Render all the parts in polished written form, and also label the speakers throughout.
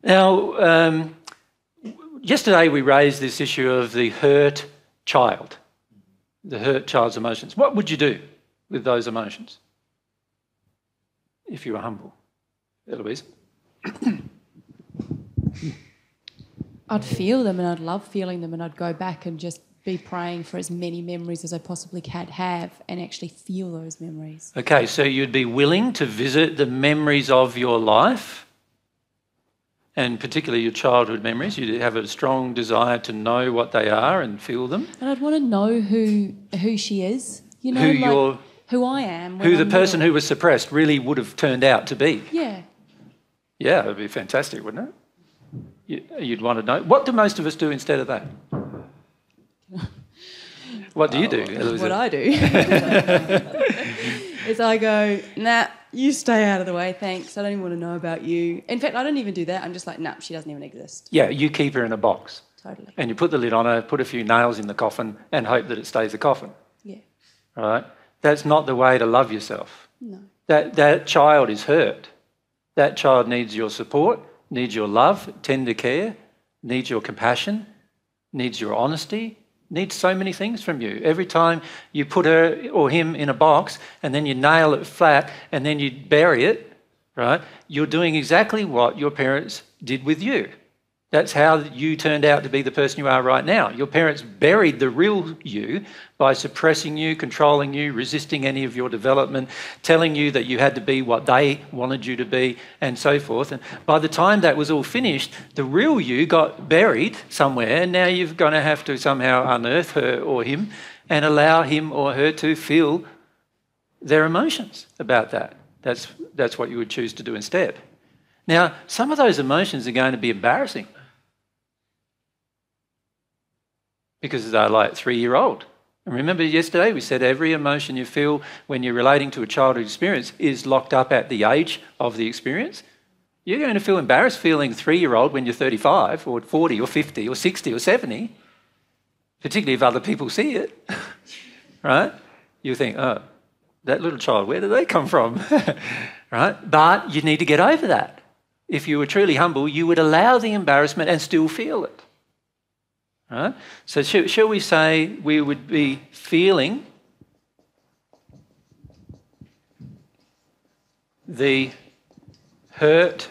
Speaker 1: Now, yesterday we raised this issue of the hurt child, the hurt child's emotions. What would you do with those emotions if you were humble? Eloise?
Speaker 2: I'd feel them and I'd love feeling them, and I'd go back and just be praying for as many memories as I possibly can have and actually feel those memories.
Speaker 1: Okay, so you'd be willing to visit the memories of your life, and particularly your childhood memories. You'd have a strong desire to know what they are and feel them.
Speaker 2: And I'd want to know who she is, you know, who I am.
Speaker 1: Who the person who was suppressed really would have turned out to be.
Speaker 2: Yeah.
Speaker 1: Yeah, it would be fantastic, wouldn't it? You'd want to know. What do most of us do instead of that? What do you do, Elizabeth?
Speaker 2: What I do is I go, nah, you stay out of the way, thanks. I don't even want to know about you. In fact, I don't even do that. I'm just like, nah, she doesn't even exist.
Speaker 1: Yeah, you keep her in a box.
Speaker 2: Totally.
Speaker 1: And you put the lid on her, put a few nails in the coffin and hope that it stays a coffin.
Speaker 2: Yeah.
Speaker 1: All right? That's not the way to love yourself.
Speaker 2: No.
Speaker 1: That child is hurt. That child needs your support, needs your love, tender care, needs your compassion, needs your honesty, needs so many things from you. Every time you put her or him in a box and then you nail it flat and then you bury it, right, you're doing exactly what your parents did with you. That's how you turned out to be the person you are right now. Your parents buried the real you by suppressing you, controlling you, resisting any of your development, telling you that you had to be what they wanted you to be, and so forth. And by the time that was all finished, the real you got buried somewhere, and now you're going to have to somehow unearth her or him and allow him or her to feel their emotions about that. That's what you would choose to do instead. Now, some of those emotions are going to be embarrassing, because they're like 3-year-old. And remember yesterday we said every emotion you feel when you're relating to a childhood experience is locked up at the age of the experience. You're going to feel embarrassed feeling 3-year-old when you're 35 or 40 or 50 or 60 or 70, particularly if other people see it, right? You think, oh, that little child, where did they come from? Right? But you need to get over that. If you were truly humble, you would allow the embarrassment and still feel it. Right? So shall we say we would be feeling the hurt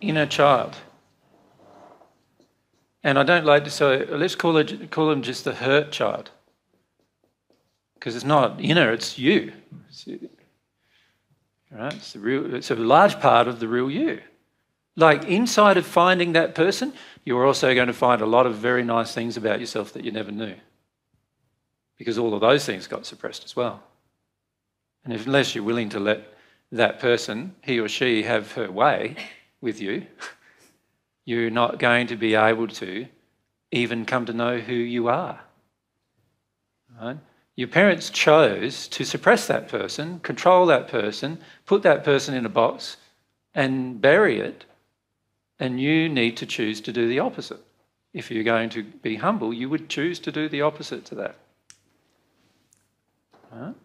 Speaker 1: inner child? And I don't like to say, let's call him just the hurt child, because it's not inner, it's you. Right? It's a large part of the real you. Like inside of finding that person, you're also going to find a lot of very nice things about yourself that you never knew, because all of those things got suppressed as well. And unless you're willing to let that person, he or she, have her way with you, you're not going to be able to even come to know who you are. Right? Your parents chose to suppress that person, control that person, put that person in a box and bury it. And you need to choose to do the opposite. If you're going to be humble, you would choose to do the opposite to that. All right?